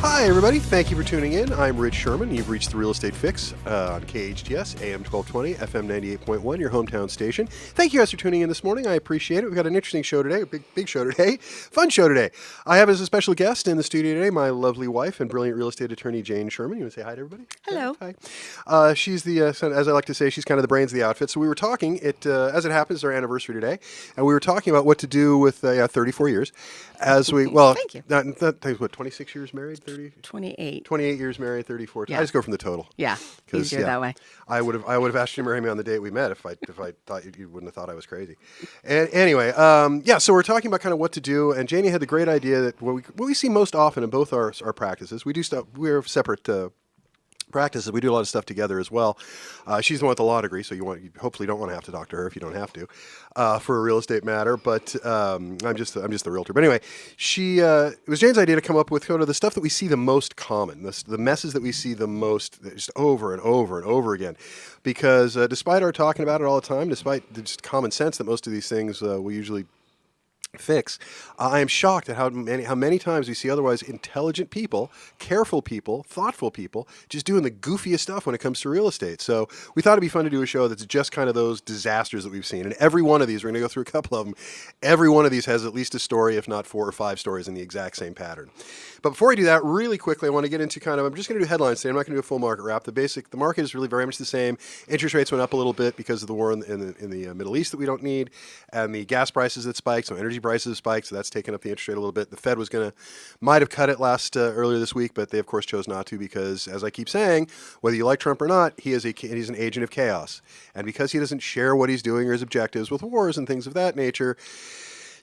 Hi, everybody. Thank you for tuning in. I'm Rich Szerman. You've reached the Real Estate Fix on KHTS, AM 1220, FM 98.1, your hometown station. Thank you guys for tuning in this morning. I appreciate it. We've got an interesting show today, a big show today, fun show today. I have as a special guest in the studio today my lovely wife and brilliant real estate attorney, Jane Szerman. You want to say hi to everybody? Hello. Hi. She's the, as I like to say, she's kind of the brains of the outfit. So we were talking, as it happens, it's our anniversary today, and we were talking about what to do with 34 years. As we, well, Thank you. What, 26 years married? 28. 28 years married, 34. Yeah. I just go from the total. Yeah, easier that way. I would have asked you to marry me on the date we met if I thought you wouldn't have thought I was crazy. And anyway, so we're talking about kind of what to do. And Janie had the great idea that what we see most often in both our practices, we do stuff. We're separate practices. We do a lot of stuff together as well. She's the one with the law degree, so you hopefully don't want to have to talk to her if you don't have to for a real estate matter. But I'm just the realtor. But anyway, it was Jane's idea to come up with kind of the stuff that we see the most common, the messes that we see the most, just over and over and over again. Because despite our talking about it all the time, despite just common sense that most of these things we usually fix, I am shocked at how many times we see otherwise intelligent people, careful people, thoughtful people just doing the goofiest stuff when it comes to real estate. So we thought it'd be fun to do a show that's just kind of those disasters that we've seen. And every one of these, we're going to go through a couple of them. Every one of these has at least a story, if not 4 or 5 stories in the exact same pattern. But before I do that, really quickly, I want to get into I'm just going to do headlines today. I'm not going to do a full market wrap. The market is really very much the same. Interest rates went up a little bit because of the war in the Middle East that we don't need, and the gas prices that spiked, so energy prices spiked, so that's taken up the interest rate a little bit. The Fed might have cut it earlier this week, but they of course chose not to because, as I keep saying, whether you like Trump or not, he's an agent of chaos, and because he doesn't share what he's doing or his objectives with wars and things of that nature,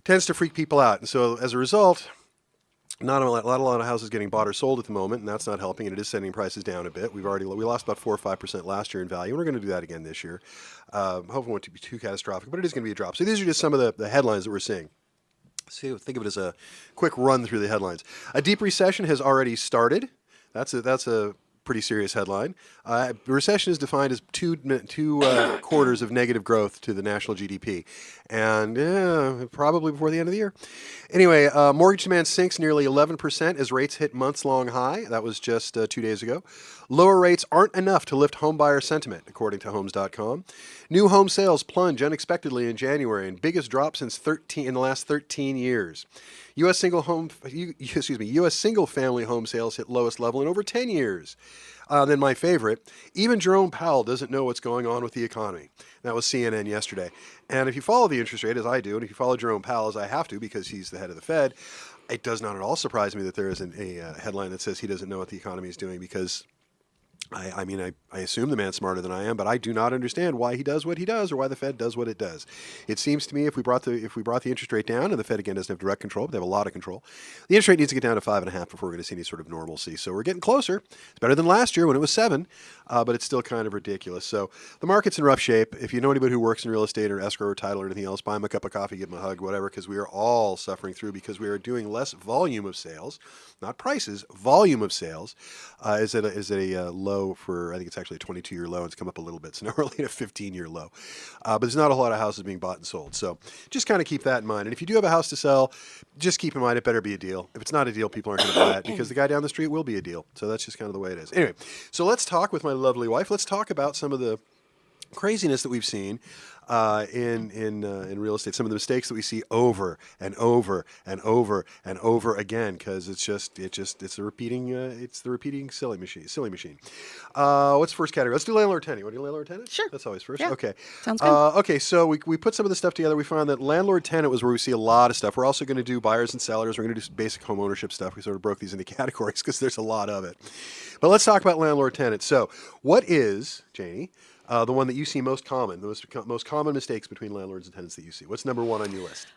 tends to freak people out, and so as a result, not a lot of houses getting bought or sold at the moment, and that's not helping, and it is sending prices down a bit. We lost about 4 or 5% last year in value, and we're going to do that again this year. Hopefully it won't be too catastrophic, but it is going to be a drop. So these are just some of the headlines that we're seeing. So think of it as a quick run through the headlines. A deep recession has already started. That's a pretty serious headline. Recession is defined as two quarters of negative growth to the national GDP, and probably before the end of the year. Anyway, mortgage demand sinks nearly 11% as rates hit months-long high. That was just 2 days ago. Lower rates aren't enough to lift homebuyer sentiment, according to Homes.com. New home sales plunge unexpectedly in January, and biggest drop in the last 13 years. U.S. single-family home sales hit lowest level in over 10 years. Then my favorite, even Jerome Powell doesn't know what's going on with the economy. That was CNN yesterday. And if you follow the interest rate, as I do, and if you follow Jerome Powell, as I have to because he's the head of the Fed, it does not at all surprise me that there isn't a headline that says he doesn't know what the economy is doing because I assume the man's smarter than I am, but I do not understand why he does what he does or why the Fed does what it does. It seems to me if we brought the interest rate down, and the Fed again doesn't have direct control, but they have a lot of control, the interest rate needs to get down to 5.5 before we're going to see any sort of normalcy. So we're getting closer. It's better than last year when it was 7, but it's still kind of ridiculous. So the market's in rough shape. If you know anybody who works in real estate or escrow or title or anything else, buy them a cup of coffee, give them a hug, whatever, because we are all suffering through because we are doing less volume of sales, not prices, volume of sales is at a low for, I think it's actually a 22-year low. It's come up a little bit, so now we're only at a 15-year low. But there's not a lot of houses being bought and sold. So just kind of keep that in mind. And if you do have a house to sell, just keep in mind it better be a deal. If it's not a deal, people aren't going to buy it because the guy down the street will be a deal. So that's just kind of the way it is. Anyway, so let's talk with my lovely wife. Let's talk about some of the craziness that we've seen in real estate, some of the mistakes that we see over and over and over and over again, because it's the repeating silly machine. What's the first category? Let's do landlord tenant. Want to do landlord tenant? Sure. That's always first. Yeah. Okay. Sounds good. Okay, so we put some of the stuff together. We found that landlord tenant was where we see a lot of stuff. We're also going to do buyers and sellers. We're going to do basic home ownership stuff. We sort of broke these into categories because there's a lot of it. But let's talk about landlord tenant. So what is, Janie, the one that you see most common, the most common mistakes between landlords and tenants that you see? What's number one on your list?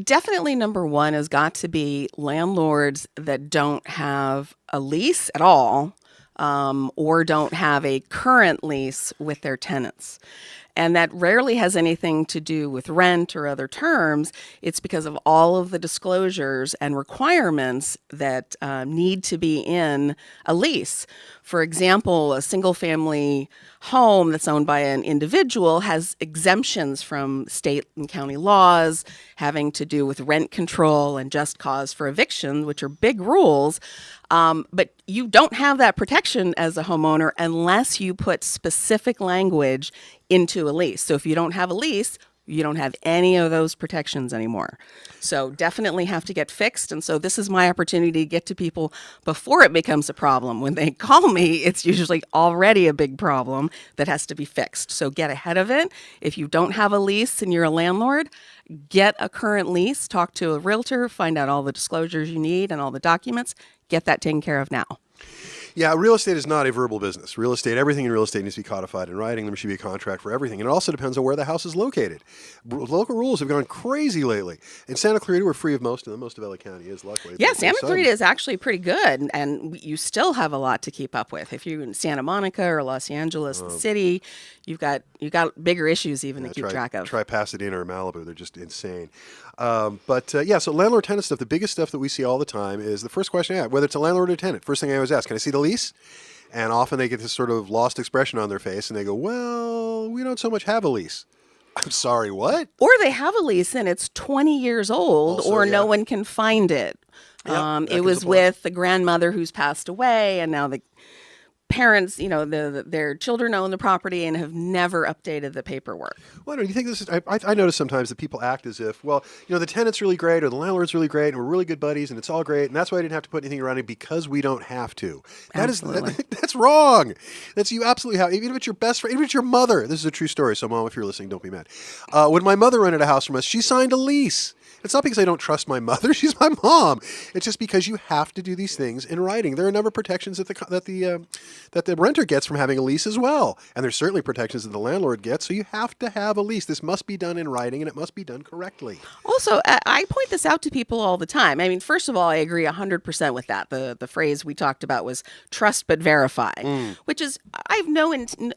Definitely number one has got to be landlords that don't have a lease at all or don't have a current lease with their tenants. And that rarely has anything to do with rent or other terms. It's because of all of the disclosures and requirements that need to be in a lease. For example, a single family home that's owned by an individual has exemptions from state and county laws having to do with rent control and just cause for eviction, which are big rules. But you don't have that protection as a homeowner unless you put specific language into a lease. So if you don't have a lease, you don't have any of those protections anymore. So definitely have to get fixed. And so this is my opportunity to get to people before it becomes a problem. When they call me, it's usually already a big problem that has to be fixed. So get ahead of it. If you don't have a lease and you're a landlord, get a current lease, talk to a realtor, find out all the disclosures you need and all the documents, get that taken care of now. Yeah, real estate is not a verbal business. Real estate, everything in real estate needs to be codified in writing. There should be a contract for everything. And it also depends on where the house is located. Local rules have gone crazy lately. In Santa Clarita, we're free of most of them. Most of LA County is, luckily. Yeah, Santa Clarita is actually pretty good, and you still have a lot to keep up with. If you're in Santa Monica or Los Angeles, the city, you've got bigger issues even to keep track of. Try Pasadena or Malibu. They're just insane. So landlord-tenant stuff, the biggest stuff that we see all the time is the first question I ask, whether it's a landlord or tenant. First thing I always ask, can I see the lease? And often they get this sort of lost expression on their face, and they go, well, we don't so much have a lease. I'm sorry, what? Or they have a lease and it's 20 years old, Also, or yeah. no one can find it. It was with the grandmother who's passed away, and now the parents, their children own the property and have never updated the paperwork. Well, do you think this is? I notice sometimes that people act as if, well, the tenant's really great or the landlord's really great and we're really good buddies and it's all great and that's why I didn't have to put anything around it because we don't have to. That's wrong. That's you absolutely have. Even if it's your best friend, even if it's your mother. This is a true story. So, Mom, if you're listening, don't be mad. When my mother rented a house from us, she signed a lease. It's not because I don't trust my mother. She's my mom. It's just because you have to do these things in writing. There are a number of protections that the renter gets from having a lease as well. And there's certainly protections that the landlord gets. So you have to have a lease. This must be done in writing, and it must be done correctly. Also, I point this out to people all the time. I mean, first of all, I agree 100% with that. The phrase we talked about was trust but verify, which is I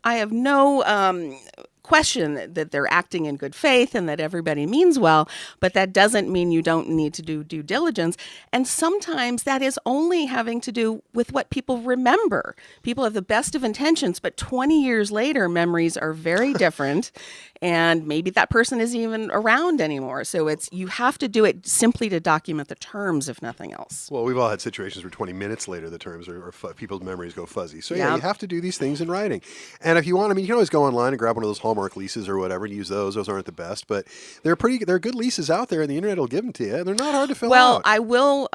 have no question that they're acting in good faith and that everybody means well, but that doesn't mean you don't need to do due diligence. And sometimes that is only having to do with what people remember. People have the best of intentions, but 20 years later, memories are very different. And maybe that person isn't even around anymore. So you have to do it simply to document the terms, if nothing else. Well, we've all had situations where 20 minutes later the terms people's memories go fuzzy. So yeah, you have to do these things in writing. And if you want, you can always go online and grab one of those Hallmark leases or whatever and use those. Those aren't the best, but there are good leases out there, and the internet will give them to you. They're not hard to fill out. Well, I will.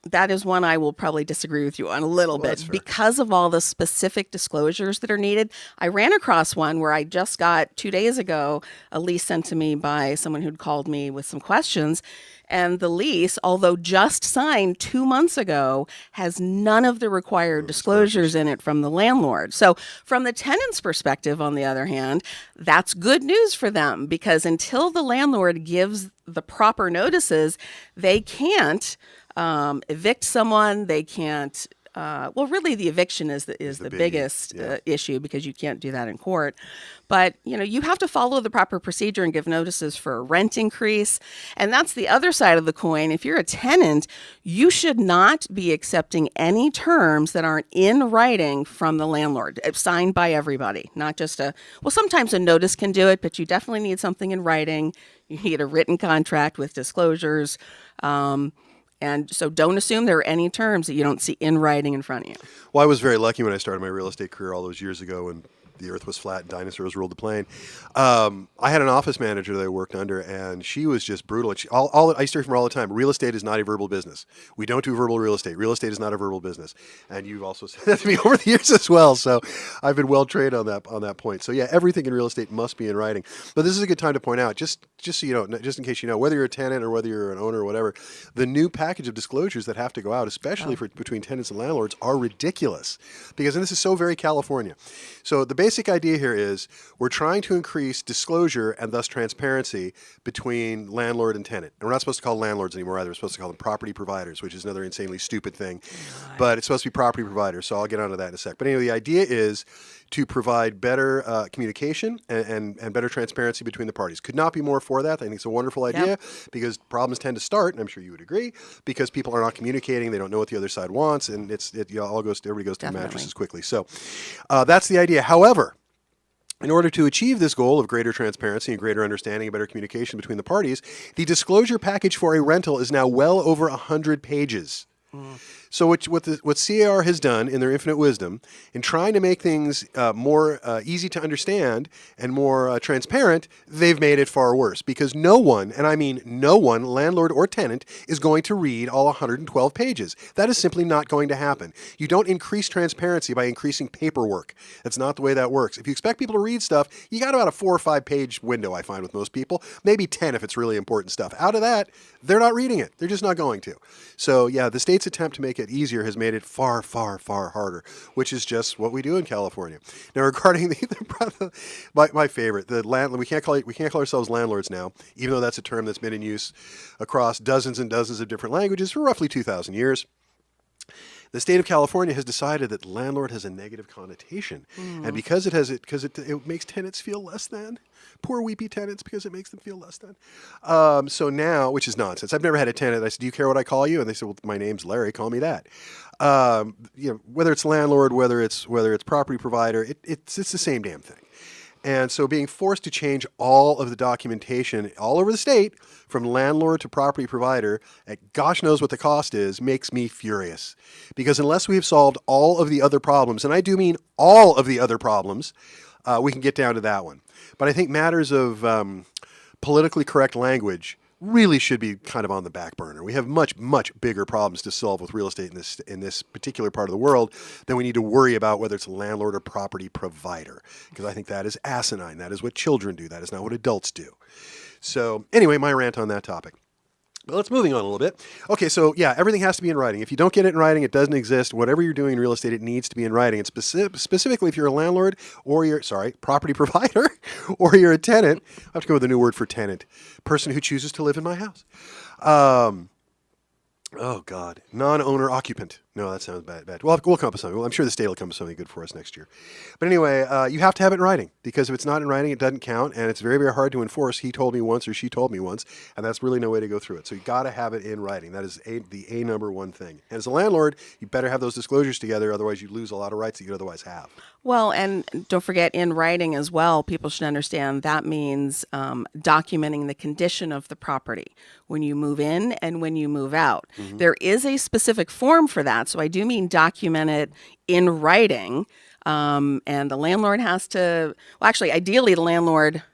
That is one I will probably disagree with you on a little bit because of all the specific disclosures that are needed. I ran across one where I just got 2 days ago a lease sent to me by someone who'd called me with some questions. And the lease, although just signed 2 months ago, has none of the required disclosures in it from the landlord. So from the tenant's perspective, on the other hand, that's good news for them because until the landlord gives the proper notices, they can't evict someone. They can't. Really, the eviction is the biggest issue because you can't do that in court. But, you have to follow the proper procedure and give notices for a rent increase. And that's the other side of the coin. If you're a tenant, you should not be accepting any terms that aren't in writing from the landlord, signed by everybody, not just sometimes a notice can do it, but you definitely need something in writing. You need a written contract with disclosures. And so don't assume there are any terms that you don't see in writing in front of you. Well, I was very lucky when I started my real estate career all those years ago when the earth was flat and dinosaurs ruled the plane. I had an office manager that I worked under, and she was just brutal. I used to hear from her all the time, real estate is not a verbal business. We don't do verbal real estate. Real estate is not a verbal business. And you've also said that to me over the years as well. So I've been well trained on that point. So yeah, everything in real estate must be in writing. But this is a good time to point out, just so you know, just in case you know, whether you're a tenant or whether you're an owner or whatever, the new package of disclosures that have to go out, especially between tenants and landlords, are ridiculous. And this is so very California. So the basic idea here is we're trying to increase disclosure and thus transparency between landlord and tenant. And we're not supposed to call landlords anymore either. We're supposed to call them property providers, which is another insanely stupid thing. But it's supposed to be property providers, so I'll get onto that in a sec. But anyway, the idea is to provide better communication and better transparency between the parties. Could not be more for that. I think it's a wonderful idea because problems tend to start, and I'm sure you would agree, because people are not communicating. They don't know what the other side wants, and everybody goes to the mattresses quickly. So that's the idea. However, in order to achieve this goal of greater transparency and greater understanding and better communication between the parties, the disclosure package for a rental is now well over 100 pages. So what CAR has done in their infinite wisdom in trying to make things more easy to understand and more transparent, they've made it far worse because no one, and I mean no one, landlord or tenant, is going to read all 112 pages. That is simply not going to happen. You don't increase transparency by increasing paperwork. That's not the way that works. If you expect people to read stuff, you got about a 4 or 5 page window, I find, with most people. Maybe 10 if it's really important stuff. Out of that, they're not reading it. They're just not going to. So yeah, the state's attempt to make it easier has made it far, far, far harder, which is just what we do in California. Now, regarding my favorite, the landlord, we can't call ourselves landlords now, even though that's a term that's been in use across dozens and dozens of different languages for roughly 2,000 years. The state of California has decided that landlord has a negative connotation, and because it makes tenants feel less than. Poor weepy tenants, because it makes them feel less than. So now, which is nonsense. I've never had a tenant. I said, "Do you care what I call you?" And they said, "Well, my name's Larry. Call me that." Whether it's landlord, whether it's property provider, it's the same damn thing. And so being forced to change all of the documentation all over the state from landlord to property provider at gosh knows what the cost is makes me furious. Because unless we have solved all of the other problems, and I do mean all of the other problems, we can get down to that one. But I think matters of politically correct language really should be kind of on the back burner. We have much, much bigger problems to solve with real estate in this particular part of the world than we need to worry about whether it's a landlord or property provider. Because I think that is asinine. That is what children do. That is not what adults do. So anyway, my rant on that topic. But let's moving on a little bit. Okay, so yeah, everything has to be in writing. If you don't get it in writing, it doesn't exist. Whatever you're doing in real estate, it needs to be in writing. And specifically, if you're a landlord or property provider, or you're a tenant, I have to go with a new word for tenant, person who chooses to live in my house. Oh God, non-owner occupant. No, that sounds bad. We'll come up with something. Well, I'm sure the state will come up with something good for us next year. But anyway, you have to have it in writing because if it's not in writing, it doesn't count, and it's very, very hard to enforce. He told me once or she told me once, and that's really no way to go through it. So you got to have it in writing. That is the number one thing. And as a landlord, you better have those disclosures together, otherwise you lose a lot of rights that you otherwise have. Well, and don't forget in writing as well, people should understand that means documenting the condition of the property when you move in and when you move out. Mm-hmm. There is a specific form for that. So I do mean document it in writing. And the landlord has to, well, actually, ideally the landlord,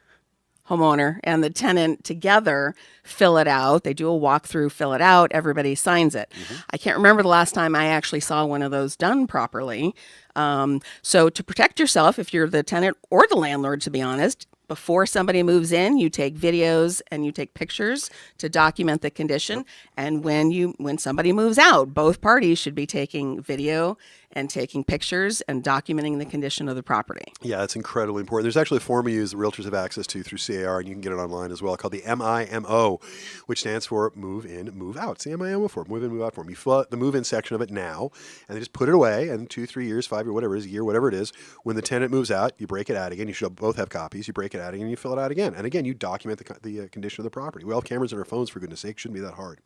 homeowner, and the tenant together fill it out. They do a walkthrough, fill it out, everybody signs it. Mm-hmm. I can't remember the last time I actually saw one of those done properly. So to protect yourself, if you're the tenant or the landlord, to be honest, before somebody moves in, you take videos and you take pictures to document the condition. Yep. And when somebody moves out, both parties should be taking video and taking pictures and documenting the condition of the property. Yeah, it's incredibly important. There's actually a form we use that realtors have access to through CAR, and you can get it online as well, called the MIMO, which stands for Move In, Move Out. It's the MIMO form, Move In, Move Out form. You fill out the move-in section of it now, and they just put it away, and 2, 3 years, 5 years, whatever it is, a year, whatever it is, when the tenant moves out, you break it out again. You should both have copies. You break it out again, and you fill it out again. And again, you document the condition of the property. We all have cameras on our phones, for goodness sake. Shouldn't be that hard.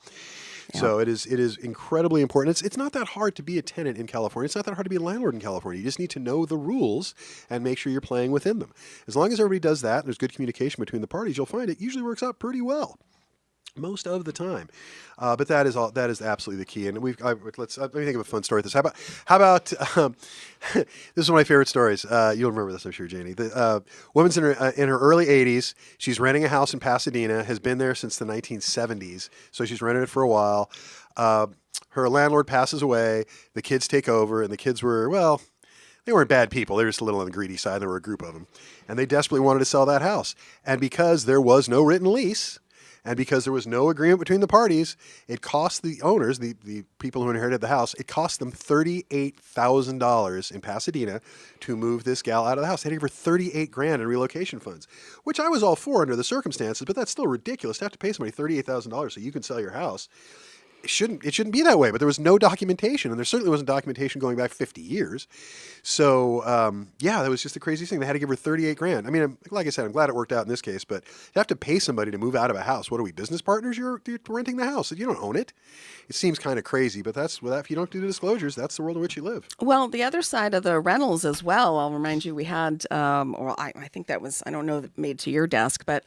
Yeah. So it is incredibly important. It's not that hard to be a tenant in California. It's not that hard to be a landlord in California. You just need to know the rules and make sure you're playing within them. As long as everybody does that and there's good communication between the parties, you'll find it usually works out pretty well. Most of the time, but that is absolutely the key. And let me think of a fun story with this. How about this is one of my favorite stories. You'll remember this, I'm sure, Janie. The woman's in her early 80s. She's renting a house in Pasadena. Has been there since the 1970s. So she's rented it for a while. Her landlord passes away. The kids take over, and the kids they weren't bad people. They were just a little on the greedy side. There were a group of them, and they desperately wanted to sell that house. And because there was no written lease, and because there was no agreement between the parties, it cost the owners, the people who inherited the house, it cost them $38,000 in Pasadena to move this gal out of the house. They had to give her $38,000 in relocation funds, which I was all for under the circumstances, but that's still ridiculous to have to pay somebody $38,000 so you can sell your house. it shouldn't be that way. But there was no documentation, and there certainly wasn't documentation going back 50 years. So yeah, that was just the craziest thing. They had to give her 38 grand. I mean, like I said, I'm glad it worked out in this case. But you have to pay somebody to move out of a house. What are we, business partners? You're renting the house. You don't own it. It seems kind of crazy, but if you don't do the disclosures, that's the world in which you live. Well, the other side of the rentals as well, I'll remind you, we had, I think that was, I don't know, made to your desk, but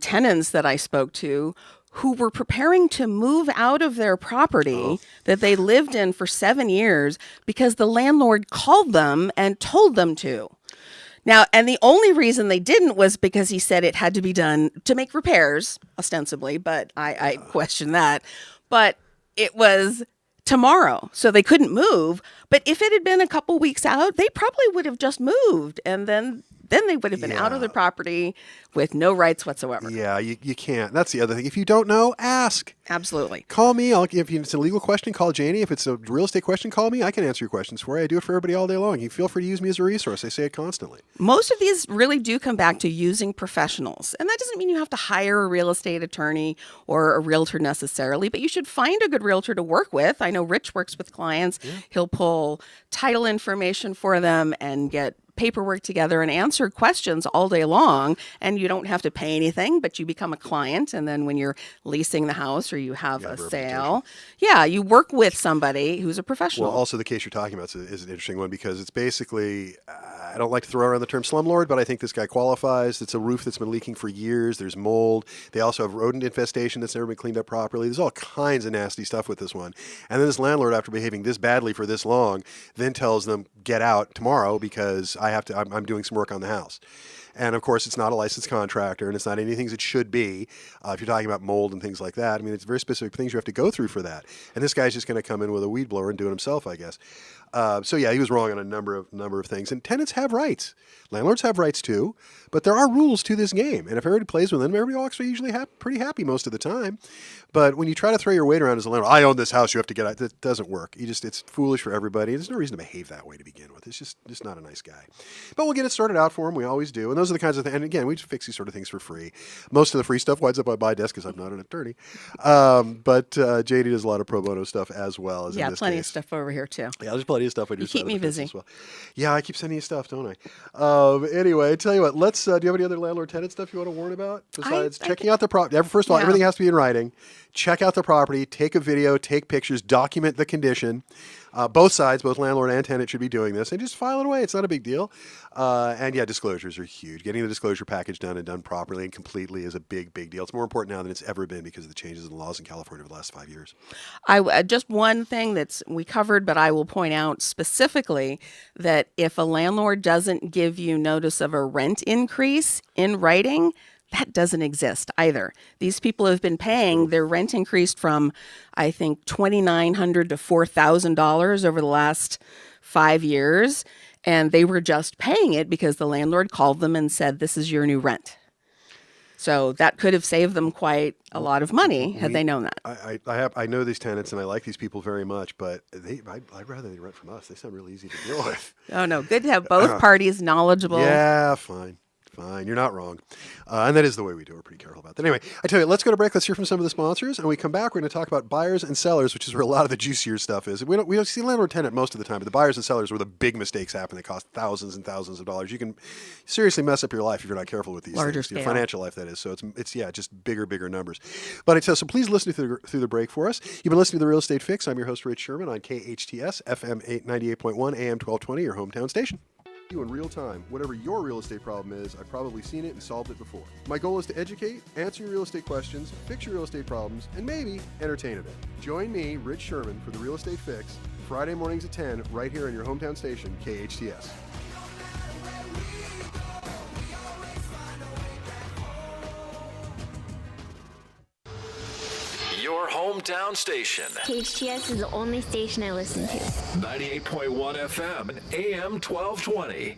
tenants that I spoke to who were preparing to move out of their property that they lived in for 7 years because the landlord called them and told them to. Now, and the only reason they didn't was because he said it had to be done to make repairs, ostensibly, but I question that. But it was tomorrow, so they couldn't move. But if it had been a couple weeks out, they probably would have just moved, and then they would have been out of the property with no rights whatsoever. Yeah, you can't. That's the other thing. If you don't know, ask. Absolutely. Call me. If it's a legal question, call Janie. If it's a real estate question, call me. I can answer your questions for you. I do it for everybody all day long. You feel free to use me as a resource. I say it constantly. Most of these really do come back to using professionals. And that doesn't mean you have to hire a real estate attorney or a realtor necessarily, but you should find a good realtor to work with. I know Rich works with clients. Yeah. He'll pull title information for them and get paperwork together and answer questions all day long, and you don't have to pay anything, but you become a client. And then when you're leasing the house or you have a sale, you work with somebody who's a professional. Well, also the case you're talking about is an interesting one because it's basically, I don't like to throw around the term slumlord, but I think this guy qualifies. It's a roof that's been leaking for years. There's mold. They also have rodent infestation that's never been cleaned up properly. There's all kinds of nasty stuff with this one. And then this landlord, after behaving this badly for this long, then tells them, get out tomorrow because I'm doing some work on the house. And of course, it's not a licensed contractor, and it's not anything it should be. If you're talking about mold and things like that, I mean, it's very specific things you have to go through for that. And this guy's just going to come in with a weed blower and do it himself, I guess. So yeah, he was wrong on a number of things. And tenants have rights. Landlords have rights too. But there are rules to this game. And if everybody plays with them, everybody walks away usually pretty happy most of the time. But when you try to throw your weight around as a landlord, I own this house, you have to get out. That doesn't work. It's foolish for everybody. There's no reason to behave that way to begin with. It's just not a nice guy. But we'll get it sorted out for him. We always do. And those are the kinds of things. And again, we just fix these sort of things for free. Most of the free stuff winds up on my desk because I'm not an attorney. But JD does a lot of pro bono stuff as well. As in this plenty case. of stuff over here too. Yeah, there's plenty of stuff I do. You keep me busy. As well. Yeah, I keep sending you stuff, don't I? Anyway, I tell you what. Let's. Do you have any other landlord-tenant stuff you want to warn about besides checking out the property? First of all, everything has to be in writing. Check out the property. Take a video. Take pictures. Document the condition. Both sides, both landlord and tenant, should be doing this, and just file it away. It's not a big deal. And yeah, disclosures are huge. Getting the disclosure package done and done properly and completely is a big deal. It's more important now than it's ever been because of the changes in the laws in California over the last 5 years. Just one thing that's we covered, but I will point out specifically that if a landlord doesn't give you notice of a rent increase in writing, that doesn't exist either. These people have been paying their rent increased from, I think, $2,900 to $4,000 over the last 5 years. And they were just paying it because the landlord called them and said, this is your new rent. So that could have saved them quite a lot of money had they known that. I know these tenants and I like these people very much, but I'd rather they rent from us. They sound really easy to deal with. Oh, no. Good to have both parties knowledgeable. Yeah, fine. You're not wrong. And that is the way we do it. We're pretty careful about that. Anyway, I tell you, let's go to break. Let's hear from some of the sponsors. And when we come back, we're going to talk about buyers and sellers, which is where a lot of the juicier stuff is. We don't see landlord tenant most of the time, but the buyers and sellers where the big mistakes happen. They cost thousands and thousands of dollars. You can seriously mess up your life if you're not careful with these Larger things. scale. Your financial life, that is. So it's just bigger numbers. But so please listen through the break for us. You've been listening to The Real Estate Fix. I'm your host, Rich Szerman, on KHTS, FM 98.1, AM 1220, your hometown station. You in real time. Whatever your real estate problem is, I've probably seen it and solved it before. My goal is to educate, answer your real estate questions, fix your real estate problems, and maybe entertain a bit. Join me, Rich Szerman, for The Real Estate Fix, Friday mornings at 10, right here on your hometown station, KHTS. Your hometown station. KHTS is the only station I listen to. 98.1 FM and AM 1220.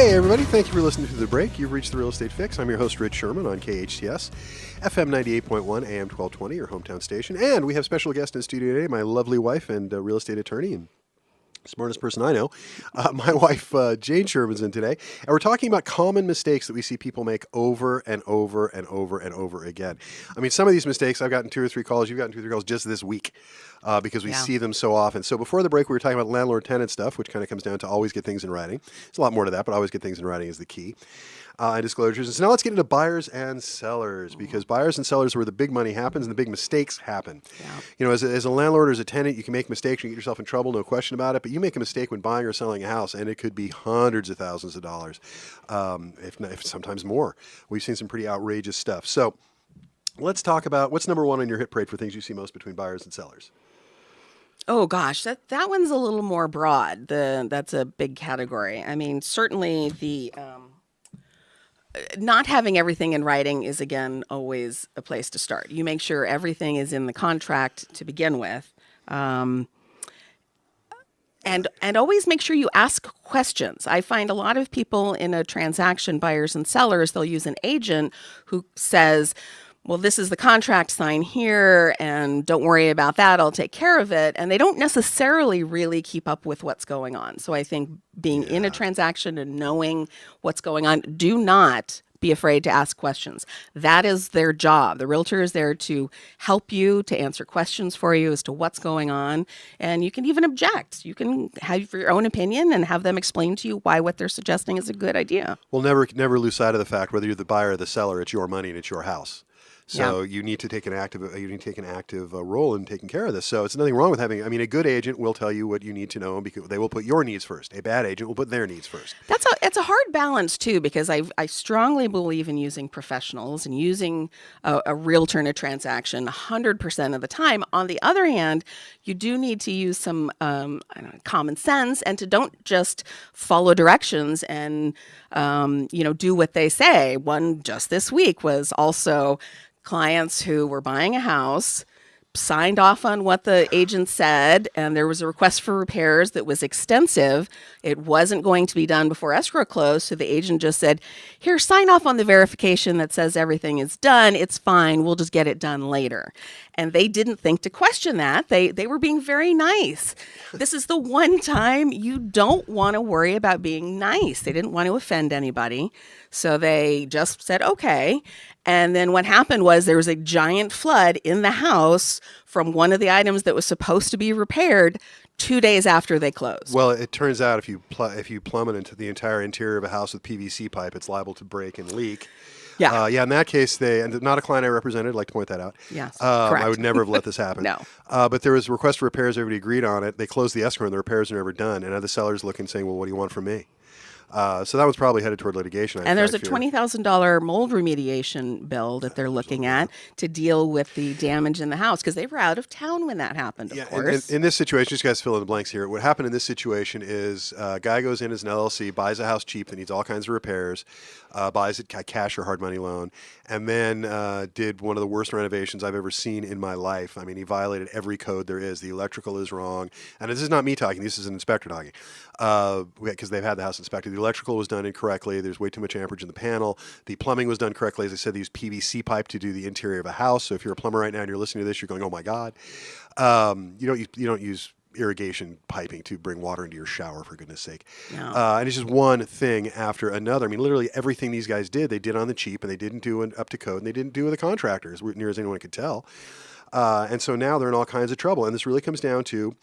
Hey, everybody. Thank you for listening to The Break. You've reached The Real Estate Fix. I'm your host, Rich Szerman on KHTS, FM 98.1, AM 1220, your hometown station. And we have special guest in the studio today, my lovely wife and real estate attorney and smartest person I know. My wife, Jane Sherman's in today. And we're talking about common mistakes that we see people make over and over and over and over again. I mean, some of these mistakes, I've gotten 2 or 3 calls. You've gotten 2 or 3 calls just this week because we see them so often. So before the break, we were talking about landlord-tenant stuff, which kind of comes down to always get things in writing. There's a lot more to that, but always get things in writing is the key. And disclosures. And so now let's get into buyers and sellers, because buyers and sellers are where the big money happens and the big mistakes happen. Yeah. You know, as a landlord or as a tenant, you can make mistakes and get yourself in trouble, no question about it. But you make a mistake when buying or selling a house, and it could be hundreds of thousands of dollars, if sometimes more. We've seen some pretty outrageous stuff. So let's talk about what's number one on your hit parade for things you see most between buyers and sellers. Oh gosh, that one's a little more broad. That's a big category. I mean, certainly the not having everything in writing is, again, always a place to start. You make sure everything is in the contract to begin with. And always make sure you ask questions. I find a lot of people in a transaction, buyers and sellers, they'll use an agent who says, well, this is the contract, sign here, and don't worry about that, I'll take care of it. And they don't necessarily really keep up with what's going on. So I think being in a transaction and knowing what's going on, do not be afraid to ask questions. That is their job. The realtor is there to help you, to answer questions for you as to what's going on. And you can even object. You can have your own opinion and have them explain to you why what they're suggesting is a good idea. Well, never lose sight of the fact, whether you're the buyer or the seller, it's your money and it's your house. So you need to take an active role in taking care of this. So it's nothing wrong with having. I mean, a good agent will tell you what you need to know, because they will put your needs first. A bad agent will put their needs first. It's a hard balance too, because I strongly believe in using professionals and using a realtor in a transaction 100% of the time. On the other hand, you do need to use some common sense and to don't just follow directions and do what they say. One just this week was also clients who were buying a house, signed off on what the agent said, and there was a request for repairs that was extensive. It wasn't going to be done before escrow closed, so the agent just said, here, sign off on the verification that says everything is done. It's fine. We'll just get it done later. And they didn't think to question that. They were being very nice. This is the one time you don't want to worry about being nice. They didn't want to offend anybody, so they just said, okay. And then what happened was there was a giant flood in the house from one of the items that was supposed to be repaired 2 days after they closed. Well, it turns out if you plumb it into the entire interior of a house with PVC pipe, it's liable to break and leak. Yeah. In that case, and not a client I represented, I'd like to point that out. Yes, correct. I would never have let this happen. No. But there was a request for repairs. Everybody agreed on it. They closed the escrow and the repairs are never done. And now the seller's looking saying, well, what do you want from me? So that was probably headed toward litigation. And there's a $20,000 mold remediation bill that they're looking at to deal with the damage in the house, because they were out of town when that happened, of course. In this situation, just guys fill in the blanks here. What happened in this situation is a guy goes in as an LLC, buys a house cheap that needs all kinds of repairs, buys it cash or hard money loan, and then did one of the worst renovations I've ever seen in my life. I mean, he violated every code there is. The electrical is wrong. And this is not me talking. This is an inspector talking, because they've had the house inspected. The electrical was done incorrectly. There's way too much amperage in the panel. The plumbing was done correctly. As I said, they used PVC pipe to do the interior of a house. So if you're a plumber right now and you're listening to this, you're going, oh my God. You don't use irrigation piping to bring water into your shower, for goodness sake. No. And it's just one thing after another. I mean, literally everything these guys did, they did on the cheap, and they didn't do it up to code, and they didn't do it with the contractor, as near as anyone could tell. And so now they're in all kinds of trouble. And this really comes down to,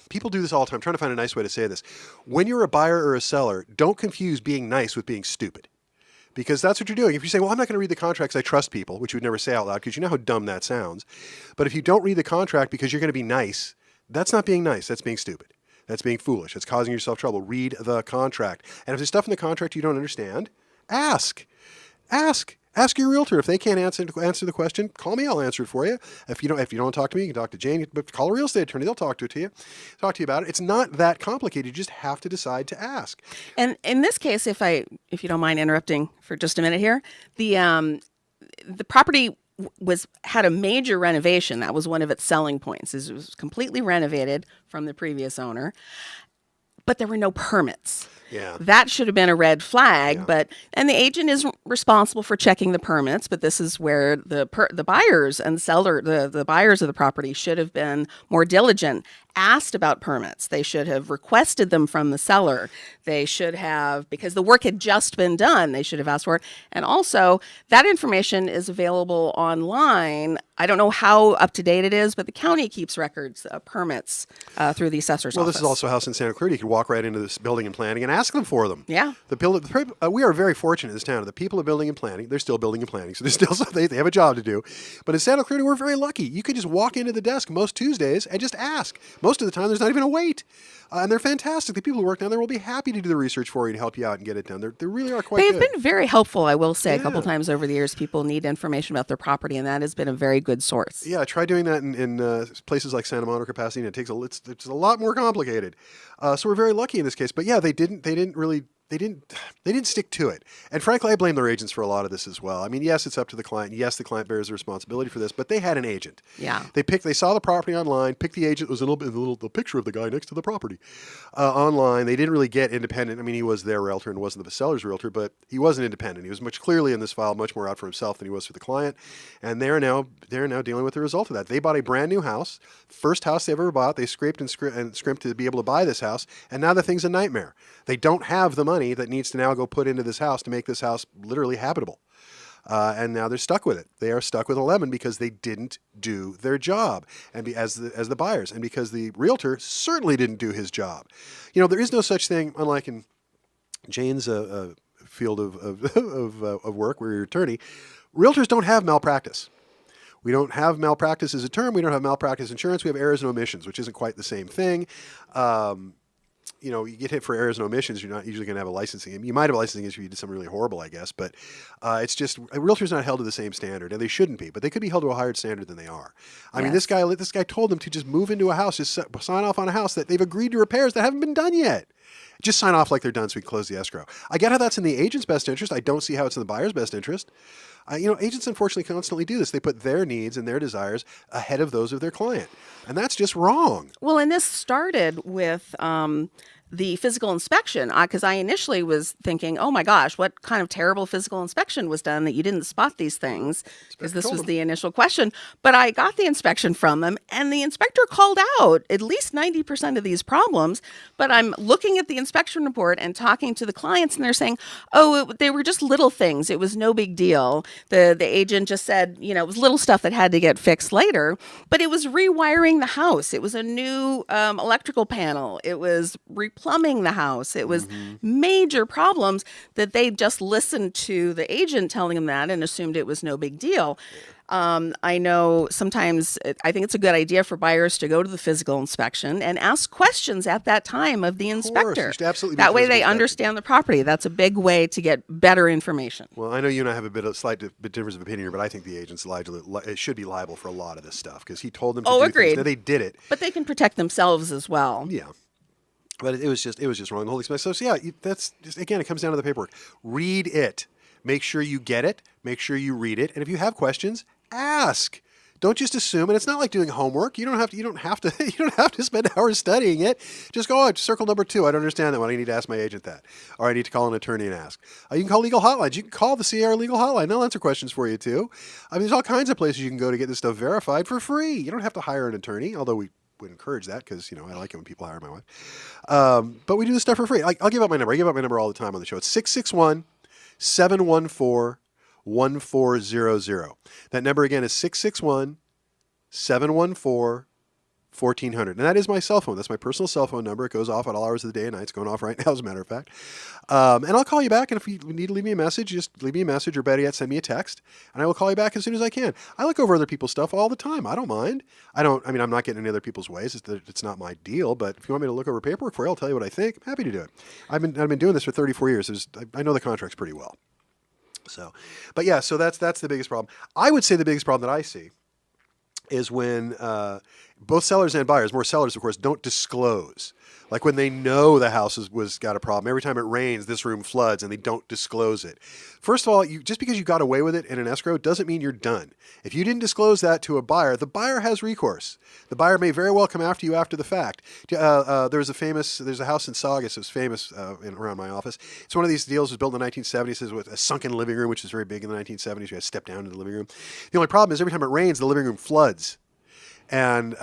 people do this all the time. I'm trying to find a nice way to say this. When you're a buyer or a seller, don't confuse being nice with being stupid. Because that's what you're doing. If you say, well, I'm not going to read the contract because I trust people, which you would never say out loud because you know how dumb that sounds. But if you don't read the contract because you're going to be nice, that's not being nice. That's being stupid. That's being foolish. That's causing yourself trouble. Read the contract. And if there's stuff in the contract you don't understand, ask. Ask your realtor. If they can't answer the question, call me. I'll answer it for you. If you don't talk to me, you can talk to Jane. But call a real estate attorney. They'll talk to you about it. It's not that complicated. You just have to decide to ask. And in this case, if you don't mind interrupting for just a minute here, the property had a major renovation. That was one of its selling points. It was completely renovated from the previous owner, but there were no permits. Yeah. That should have been a red flag, Yeah. and the agent is responsible for checking the permits, but this is where the buyers and seller, the buyers of the property should have been more diligent, asked about permits. They should have requested them from the seller. They should have, because the work had just been done, they should have asked for it. And also, that information is available online. I don't know how up to date it is, but the county keeps records of permits through the assessor's Well, office. this is also a house in Santa Clarita. You could walk right into this building and planning and ask them for them. Yeah. We are very fortunate in this town. The people of building and planning, they're still building and planning, so they're still they have a job to do. But in Santa Clarita, we're very lucky. You could just walk into the desk most Tuesdays and just ask. Most of the time, there's not even a wait. And they're fantastic. The people who work down there will be happy to do the research for you and help you out and get it done. They really are quite They've good. been very helpful, I will say. A couple Yeah. times over the years, people need information about their property, and that has been a very good source. Yeah, try doing that in places like Santa Monica, Pasadena. It's a lot more complicated. So we're very lucky in this case. But yeah, they didn't stick to it. And frankly, I blame their agents for a lot of this as well. I mean, yes, it's up to the client. Yes, the client bears the responsibility for this, but they had an agent. Yeah. They saw the property online, picked the agent. It was the picture of the guy next to the property online. They didn't really get independent. I mean, he was their realtor and wasn't the seller's realtor, but he wasn't independent. He was much clearly in this file, much more out for himself than he was for the client. And they're now dealing with the result of that. They bought a brand new house, first house they ever bought. They scraped and scrimped to be able to buy this house, and now the thing's a nightmare. They don't have the money that needs to now go put into this house to make this house literally habitable. And now they're stuck with it. They are stuck with a lemon because they didn't do their job, and as the buyers, and because the realtor certainly didn't do his job. You know, there is no such thing, unlike in Jane's field of work, where you're an attorney. Realtors don't have malpractice. We don't have malpractice as a term. We don't have malpractice insurance. We have errors and omissions, which isn't quite the same thing. You know, you get hit for errors and omissions, you're not usually going to have a licensing. You might have a licensing issue if you did something really horrible, I guess. But it's just a realtor's not held to the same standard, and they shouldn't be. But they could be held to a higher standard than they are. I mean, this guy told them to just move into a house, just sign off on a house that they've agreed to repairs that haven't been done yet. Just sign off like they're done so we can close the escrow. I get how that's in the agent's best interest. I don't see how it's in the buyer's best interest. Agents unfortunately constantly do this. They put their needs and their desires ahead of those of their client. And that's just wrong. Well, and this started with the physical inspection, because I initially was thinking, oh my gosh, what kind of terrible physical inspection was done that you didn't spot these things? Because this was the initial question. But I got the inspection from them, and the inspector called out at least 90% of these problems. But I'm looking at the inspection report and talking to the clients, and they're saying, they were just little things. It was no big deal. The agent just said, it was little stuff that had to get fixed later. But it was rewiring the house. It was a new electrical panel. It was plumbing the house. It was major problems that they just listened to the agent telling them that and assumed it was no big deal. I know sometimes I think it's a good idea for buyers to go to the physical inspection and ask questions at that time of the inspector. You should absolutely that way they inspection. understand the property. That's a big way to get better information. Well, I know you and I have a slight difference of opinion here, but I think the agents should be liable for a lot of this stuff because he told them to do agreed. things. Now, they did it. But they can protect themselves as well. Yeah. But it was just wrong. The whole experience. So yeah, that's just, again, it comes down to the paperwork. Read it. Make sure you get it. Make sure you read it. And if you have questions, ask. Don't just assume. And it's not like doing homework. You don't have to spend hours studying it. Just go, circle number 2. I don't understand that one. I need to ask my agent that. Or I need to call an attorney and ask. You can call legal hotlines. You can call the Sierra legal hotline. They'll answer questions for you too. I mean, there's all kinds of places you can go to get this stuff verified for free. You don't have to hire an attorney, although we would encourage that because, I like it when people hire my wife. But we do this stuff for free. I'll give out my number. I give out my number all the time on the show. It's 661-714-1400. That number again is 661-714-1400. And that is my cell phone. That's my personal cell phone number. It goes off at all hours of the day and night. It's going off right now, as a matter of fact. And I'll call you back. And if you need to leave me a message, just leave me a message, or better yet, send me a text. And I will call you back as soon as I can. I look over other people's stuff all the time. I don't mind. I'm not getting in other people's ways. It's not my deal. But if you want me to look over paperwork for you, I'll tell you what I think. I'm happy to do it. I've been doing this for 34 years. I know the contracts pretty well. So, but yeah, so that's the biggest problem. I would say the biggest problem that I see is when both sellers and buyers, more sellers, of course, don't disclose. Like when they know the house was got a problem, every time it rains, this room floods, and they don't disclose it. First of all, just because you got away with it in an escrow doesn't mean you're done. If you didn't disclose that to a buyer, the buyer has recourse. The buyer may very well come after you after the fact. There's a house in Saugus that was famous around my office. It's one of these deals that was built in the 1970s with a sunken living room, which is very big in the 1970s. You had to step down into the living room. The only problem is every time it rains, the living room floods. And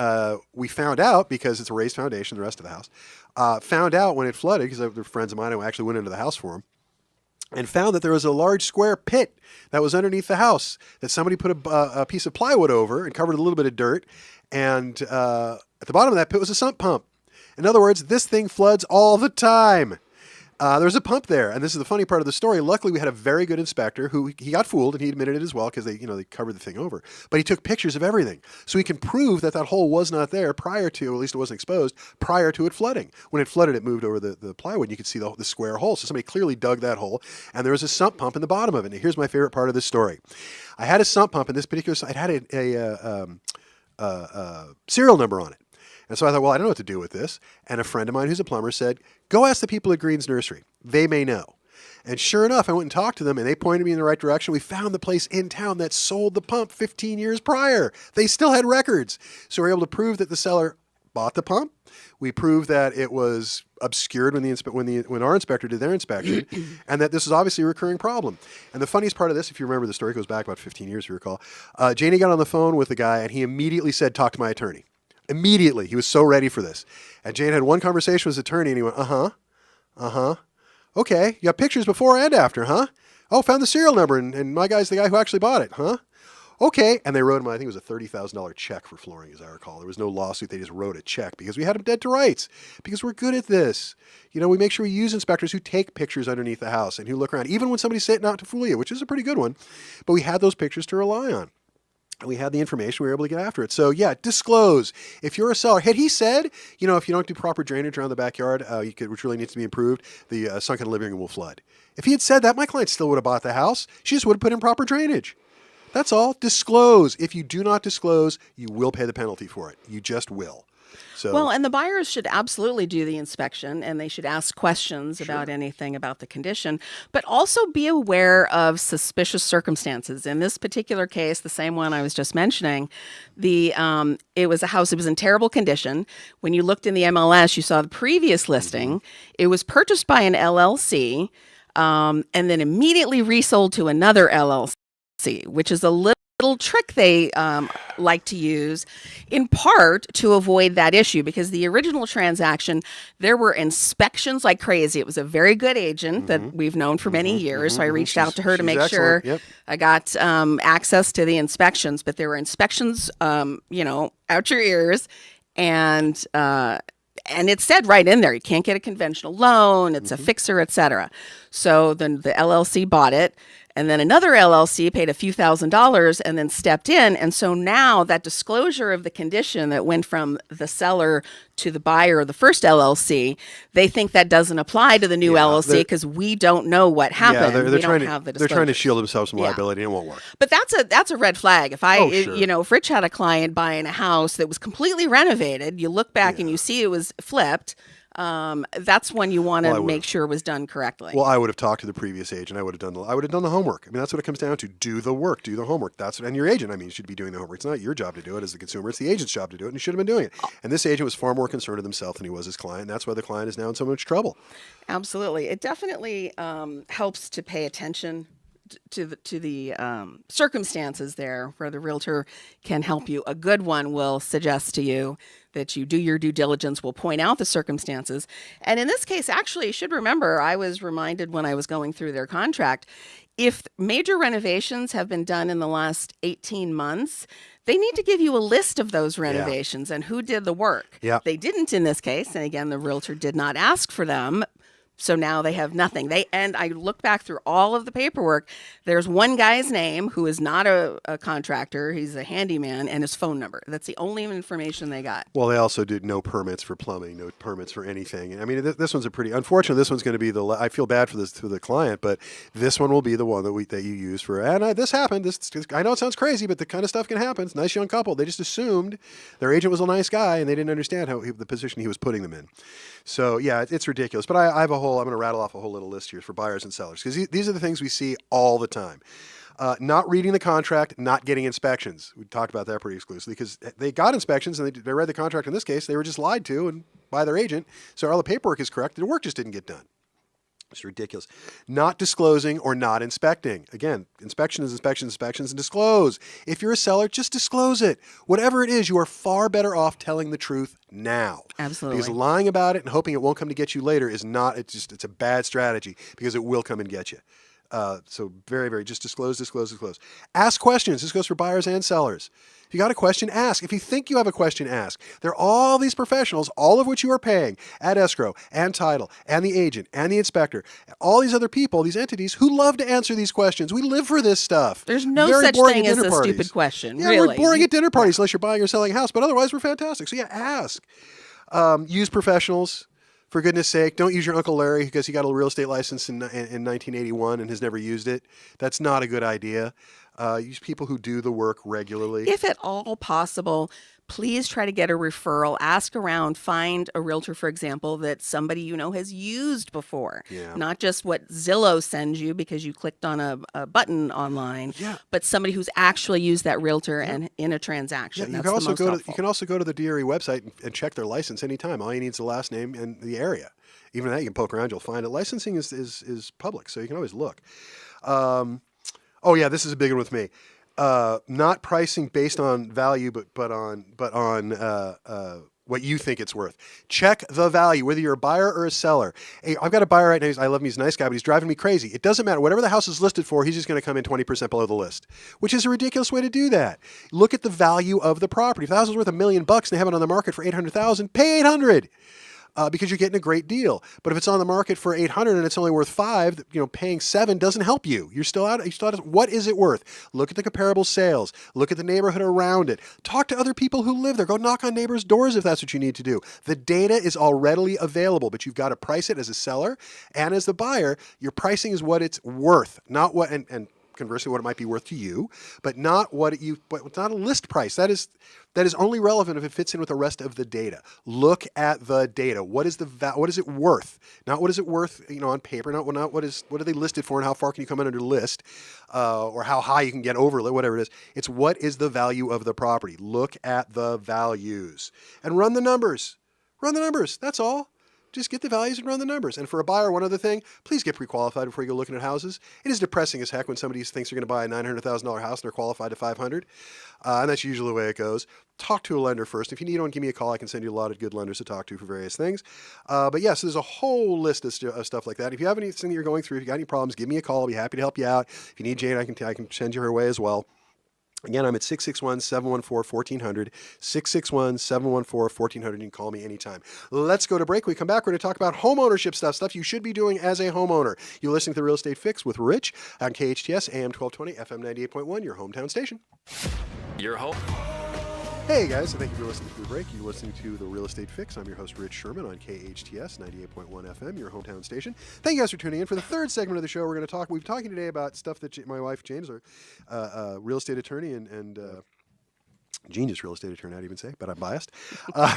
we found out, because it's a raised foundation, the rest of the house, found out when it flooded, because they're friends of mine who actually went into the house for them, and found that there was a large square pit that was underneath the house that somebody put a piece of plywood over and covered a little bit of dirt. And at the bottom of that pit was a sump pump. In other words, this thing floods all the time. There's a pump there, and this is the funny part of the story. Luckily, we had a very good inspector who he got fooled, and he admitted it as well because they covered the thing over. But he took pictures of everything, so he can prove that hole was not there prior to, or at least it wasn't exposed prior to it flooding. When it flooded, it moved over the plywood. And you could see the square hole. So somebody clearly dug that hole, and there was a sump pump in the bottom of it. Now, here's my favorite part of this story. I had a sump pump in this particular site. It had a serial number on it. And so I thought, well, I don't know what to do with this. And a friend of mine who's a plumber said, go ask the people at Green's Nursery. They may know. And sure enough, I went and talked to them, and they pointed me in the right direction. We found the place in town that sold the pump 15 years prior. They still had records. So we were able to prove that the seller bought the pump. We proved that it was obscured when our inspector did their inspection, and that this is obviously a recurring problem. And the funniest part of this, if you remember the story, goes back about 15 years, if you recall. Janie got on the phone with the guy, and he immediately said, talk to my attorney. Immediately. He was so ready for this. And Jane had one conversation with his attorney, and he went, okay, you got pictures before and after, huh? Oh, found the serial number, and my guy's the guy who actually bought it, huh? Okay. And they wrote him, I think it was a $30,000 check for flooring, as I recall. There was no lawsuit. They just wrote a check because we had him dead to rights, because we're good at this. We make sure we use inspectors who take pictures underneath the house and who look around, even when somebody's setting out to fool you, which is a pretty good one. But we had those pictures to rely on. And we had the information, we were able to get after it. So yeah, disclose. If you're a seller, had he said, if you don't do proper drainage around the backyard, which really needs to be improved, the sunken living room will flood. If he had said that, my client still would have bought the house. She just would have put in proper drainage. That's all. Disclose. If you do not disclose, you will pay the penalty for it. You just will. So, well, and the buyers should absolutely do the inspection, and they should ask questions about anything about the condition, but also be aware of suspicious circumstances. In this particular case, the same one I was just mentioning, it was a house that was in terrible condition. When you looked in the MLS, you saw the previous listing. It was purchased by an LLC and then immediately resold to another LLC, which is a little trick they like to use, in part to avoid that issue, because the original transaction, there were inspections like crazy. It was a very good agent that we've known for many years, so I reached out to her to make sure I got access to the inspections, but there were inspections, out your ears, and it said right in there, you can't get a conventional loan, it's a fixer, etc. So then the LLC bought it. And then another LLC paid a few $1,000s and then stepped in. And so now that disclosure of the condition that went from the seller to the buyer of the first LLC, they think that doesn't apply to the new LLC because we don't know what happened. Yeah, they're trying to shield themselves from liability, and it won't work. But that's a red flag. If if Rich had a client buying a house that was completely renovated, you look back and you see it was flipped. That's when you want to make sure it was done correctly. Well, I would have talked to the previous agent. I would have done the homework. I mean, that's what it comes down to. Do the work. Do the homework. And your agent, should be doing the homework. It's not your job to do it as the consumer. It's the agent's job to do it, and he should have been doing it. And this agent was far more concerned with himself than he was his client. That's why the client is now in so much trouble. Absolutely. It definitely helps to pay attention to the circumstances there, where the realtor can help you. A good one will suggest to you that you do your due diligence, will point out the circumstances. And in this case, actually, you should remember, I was reminded when I was going through their contract, if major renovations have been done in the last 18 months, they need to give you a list of those renovations and who did the work. Yeah. They didn't in this case. And again, the realtor did not ask for them. So now they have nothing. And I look back through all of the paperwork. There's one guy's name who is not a contractor. He's a handyman, and his phone number. That's the only information they got. Well, they also did no permits for plumbing, no permits for anything. I mean, this one's unfortunately, this one's going to be I feel bad for the client, but this one will be the one that you use for, this happened. I know it sounds crazy, but the kind of stuff can happen. It's a nice young couple. They just assumed their agent was a nice guy, and they didn't understand the position he was putting them in. So yeah, it's ridiculous. But I'm going to rattle off a whole little list here for buyers and sellers, because these are the things we see all the time. Not reading the contract, not getting inspections. We talked about that pretty exclusively, because they got inspections and they read the contract. In this case, they were just lied to and by their agent. So all the paperwork is correct. The work just didn't get done. It's ridiculous. Not disclosing or not inspecting. Again, inspections, and disclose. If you're a seller, just disclose it. Whatever it is, you are far better off telling the truth now. Absolutely. Because lying about it and hoping it won't come to get you later is not, it's a bad strategy, because it will come and get you. So very, very, just disclose. Ask questions. This goes for buyers and sellers. If you got a question, ask. If you think you have a question, ask. There are all these professionals, all of which you are paying at escrow and title and the agent and the inspector, all these other people, these entities who love to answer these questions. We live for this stuff. There's no Very such boring thing at as dinner a parties. stupid question, Yeah, really. we're boring at dinner parties unless you're buying or selling a house, but otherwise we're fantastic. So yeah, ask. Use professionals. For goodness sake, don't use your Uncle Larry because he got a real estate license in 1981 and has never used it. That's not a good idea. Use people who do the work regularly. If at all possible, please try to get a referral. Ask around. Find a realtor, for example, that somebody you know has used before. Yeah. Not just what Zillow sends you because you clicked on a button online, Yeah. but somebody who's actually used that realtor and in a transaction. Yeah, you That's can also go to the DRE website and check their license anytime. All you need is the last name and the area. Even that, you can poke around, you'll find it. Licensing is public, so you can always look. This is a big one with me. Not pricing based on value, but on what you think it's worth. Check the value, whether you're a buyer or a seller. Hey, I've got a buyer right now. I love him. He's a nice guy, but he's driving me crazy. It doesn't matter. Whatever the house is listed for, he's just going to come in 20% below the list, which is a ridiculous way to do that. Look at the value of the property. If the house is worth $1 million and they have it on the market for $800,000, pay $800. Because you're getting a great deal. But if it's on the market for $800 and it's only worth $5, paying $7 doesn't help you. You're still out. What is it worth? Look at the comparable sales. Look at the neighborhood around it. Talk to other people who live there. Go knock on neighbors' doors if that's what you need to do. The data is all readily available, but you've got to price it as a seller and as the buyer. Your pricing is what it's worth, not what and conversely what it might be worth to you, but not not a list price. That is only relevant if it fits in with the rest of the data. Look at the data. What is what is it worth? Not what is it worth, on paper. Not what are they listed for, and how far can you come in under list, or how high you can get over, whatever it is. It's what is the value of the property. Look at the values and run the numbers. Run the numbers. That's all. Just get the values and run the numbers. And for a buyer, one other thing, please get pre-qualified before you go looking at houses. It is depressing as heck when somebody thinks they're going to buy a $900,000 house and they're qualified to $500,000. And that's usually the way it goes. Talk to a lender first. If you need one, give me a call. I can send you a lot of good lenders to talk to for various things. So there's a whole list of stuff like that. If you have anything that you're going through, if you got any problems, give me a call. I'll be happy to help you out. If you need Jane, I can send you her way as well. Again, I'm at 661-714-1400, 661-714-1400. You can call me anytime. Let's go to break. When we come back, we're going to talk about home ownership stuff you should be doing as a homeowner. You're listening to The Real Estate Fix with Rich on KHTS, AM 1220, FM 98.1, your hometown station. Your home. Hey guys, thank you for listening to The Break. You're listening to The Real Estate Fix. I'm your host, Rich Szerman, on KHTS 98.1 FM, your hometown station. Thank you guys for tuning in. For the third segment of the show, we've been talking today about stuff that my wife, Jane, is a real estate attorney and genius real estate attorney, I'd even say, but I'm biased.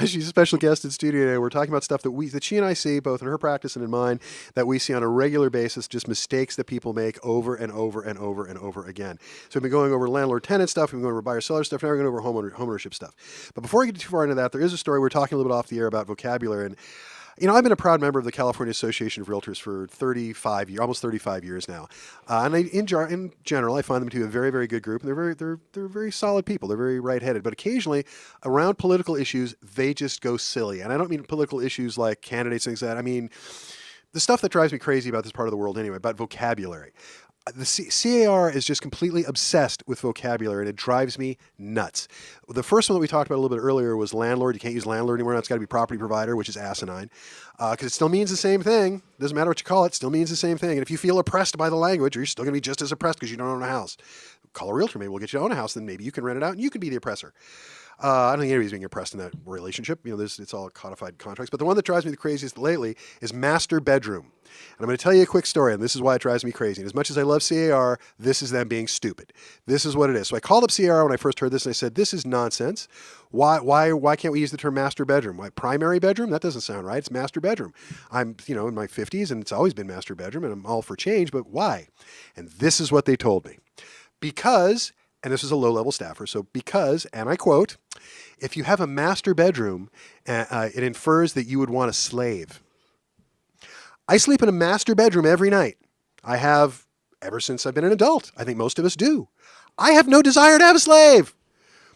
She's a special guest in studio today. We're talking about stuff that she and I see, both in her practice and in mine, that we see on a regular basis, just mistakes that people make over and over and over and over again. So we've been going over landlord-tenant stuff, we've been going over buyer-seller stuff, now we're going over homeownership stuff. But before we get too far into that, there is a story we're talking a little bit off the air about vocabulary. And I've been a proud member of the California Association of Realtors for almost 35 years now. And in general, I find them to be a very, very good group. And they're very solid people. They're very right-headed. But occasionally, around political issues, they just go silly. And I don't mean political issues like candidates and things like that. I mean, the stuff that drives me crazy about this part of the world anyway, about vocabulary. CAR is just completely obsessed with vocabulary, and it drives me nuts. The first one that we talked about a little bit earlier was landlord. You can't use landlord anymore. Now it's got to be property provider, which is asinine, because it still means the same thing. Doesn't matter what you call it, still means the same thing. And if you feel oppressed by the language, you're still going to be just as oppressed because you don't own a house. Call a realtor. Maybe we'll get you to own a house. Then maybe you can rent it out, and you can be the oppressor. I don't think anybody's being oppressed in that relationship. It's all codified contracts. But the one that drives me the craziest lately is master bedroom. And I'm going to tell you a quick story, and this is why it drives me crazy. And as much as I love CAR, this is them being stupid. This is what it is. So I called up CAR when I first heard this, and I said, this is nonsense. Why can't we use the term master bedroom? Why primary bedroom? That doesn't sound right. It's master bedroom. I'm, in my 50s, and it's always been master bedroom, and I'm all for change, but why? And this is what they told me. Because, and this is a low-level staffer, so because, and I quote, if you have a master bedroom, it infers that you would want a slave. I sleep in a master bedroom every night. I have ever since I've been an adult. I think most of us do. I have no desire to have a slave.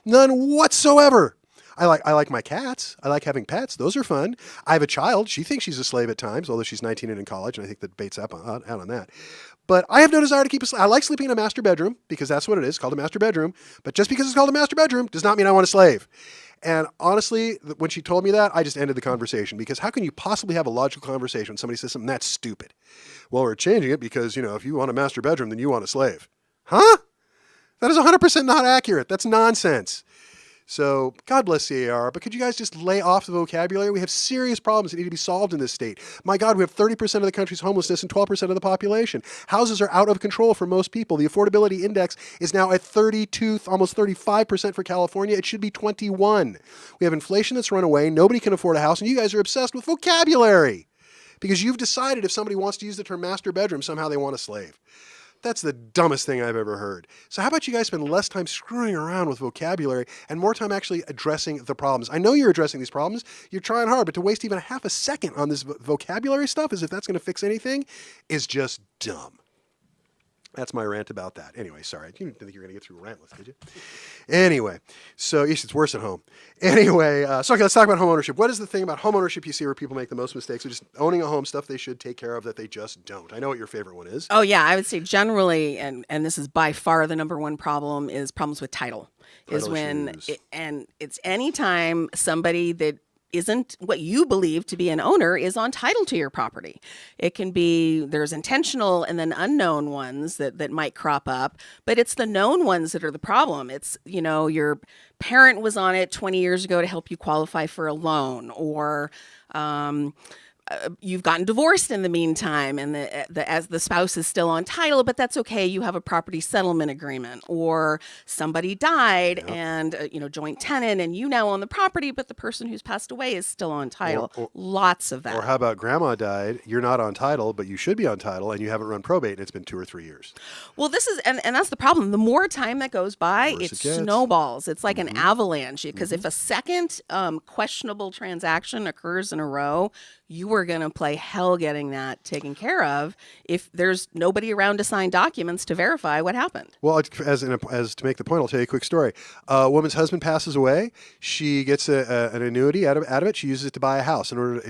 None whatsoever. I like my cats. I like having pets. Those are fun. I have a child. She thinks she's a slave at times, although she's 19 and in college, and I think the debate's out on that. But I have no desire to keep a slave. I like sleeping in a master bedroom because that's what it is, called a master bedroom. But just because it's called a master bedroom does not mean I want a slave. And honestly, when she told me that, I just ended the conversation, because how can you possibly have a logical conversation when somebody says something that's stupid? Well, we're changing it because, if you want a master bedroom, then you want a slave. Huh? That is 100% not accurate. That's nonsense. So God bless CAR, but could you guys just lay off the vocabulary? We have serious problems that need to be solved in this state. My God, we have 30% of the country's homelessness and 12% of the population. Houses are out of control for most people. The affordability index is now at 32, almost 35% for California. It should be 21. We have inflation that's run away. Nobody can afford a house, and you guys are obsessed with vocabulary because you've decided if somebody wants to use the term master bedroom, somehow they want a slave. That's the dumbest thing I've ever heard. So how about you guys spend less time screwing around with vocabulary and more time actually addressing the problems? I know you're addressing these problems. You're trying hard, but to waste even half a second on this vocabulary stuff as if that's going to fix anything is just dumb. That's my rant about that. Anyway, sorry. You didn't think you were going to get through rantless, did you? Anyway, so it's worse at home. Anyway, so okay, let's talk about home ownership. What is the thing about home ownership you see where people make the most mistakes? Or just owning a home, stuff they should take care of that they just don't? I know what your favorite one is. Oh, yeah. I would say generally, and this is by far the number one problem, is problems with title. Is when, it's any time somebody that isn't what you believe to be an owner is on title to your property. It can be, there's intentional and then unknown ones that might crop up, but it's the known ones that are the problem. It's, your parent was on it 20 years ago to help you qualify for a loan, or you've gotten divorced in the meantime, and as the spouse is still on title, but that's okay. You have a property settlement agreement, or somebody died and joint tenant, and you now own the property, but the person who's passed away is still on title. Lots of that. Or how about grandma died? You're not on title, but you should be on title, and you haven't run probate, and it's been 2 or 3 years. Well, this is, and that's the problem. The more time that goes by, it snowballs. It's like an avalanche, because if a second questionable transaction occurs in a row, you are going to play hell getting that taken care of if there's nobody around to sign documents to verify what happened. Well, as to make the point, I'll tell you a quick story. A woman's husband passes away. She gets an annuity out of it. She uses it to buy a house. Her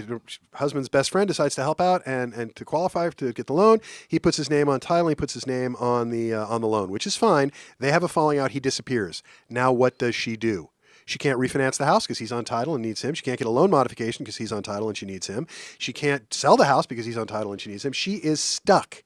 husband's best friend decides to help out and to qualify to get the loan. He puts his name on title. He puts his name on the loan, which is fine. They have a falling out. He disappears. Now what does she do? She can't refinance the house because he's on title and needs him. She can't get a loan modification because he's on title and she needs him. She can't sell the house because he's on title and she needs him. She is stuck.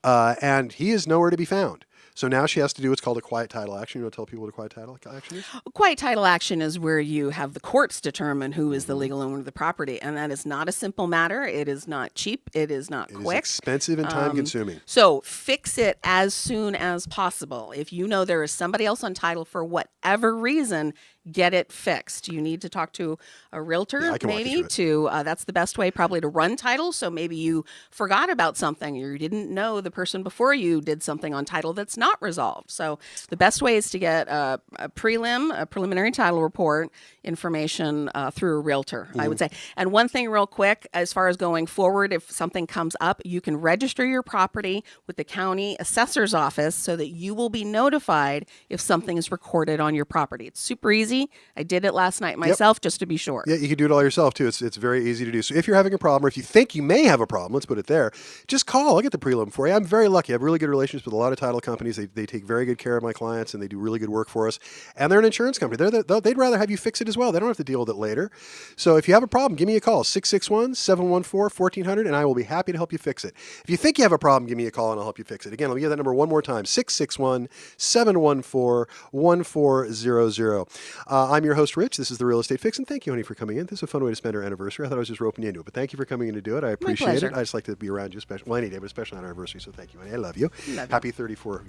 And he is nowhere to be found. So now she has to do what's called a quiet title action. You want to tell people what a quiet title action is? A quiet title action is where you have the courts determine who is the legal owner of the property. And that is not a simple matter. It is not cheap. It is not quick. It is expensive and time consuming. So fix it as soon as possible. If you know there is somebody else on title for whatever reason, get it fixed. You need to talk to a realtor, maybe, that's the best way probably to run title. So maybe you forgot about something, or you didn't know the person before you did something on title that's not resolved. So the best way is to get a preliminary title report information through a realtor, I would say. And one thing real quick, as far as going forward, if something comes up, you can register your property with the county assessor's office so that you will be notified if something is recorded on your property. It's super easy. I did it last night myself just to be sure. Yeah, you can do it all yourself too. It's very easy to do. So if you're having a problem, or if you think you may have a problem, let's put it there, just call. I'll get the prelim for you. I'm very lucky. I have really good relationships with a lot of title companies. They take very good care of my clients, and they do really good work for us. And they're an insurance company. They'd rather have you fix it as well. They don't have to deal with it later. So if you have a problem, give me a call, 661-714-1400, and I will be happy to help you fix it. If you think you have a problem, give me a call, and I'll help you fix it. Again, let me get that number one more time, 661-714-1400. I'm your host, Rich. This is The Real Estate Fix, and thank you, honey, for coming in. This is a fun way to spend our anniversary. I thought I was just roping you into it, but thank you for coming in to do it. I appreciate it. I just like to be around you, any day, but especially on our anniversary, so thank you, honey. I love you. Happy 34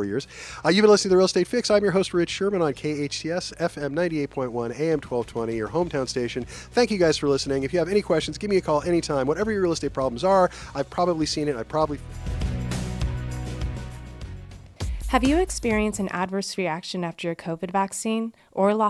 years. You've been listening to The Real Estate Fix. I'm your host, Rich Szerman, on KHTS, FM 98.1, AM 1220, your hometown station. Thank you guys for listening. If you have any questions, give me a call anytime. Whatever your real estate problems are, I've probably seen it. Have you experienced an adverse reaction after your COVID vaccine or lost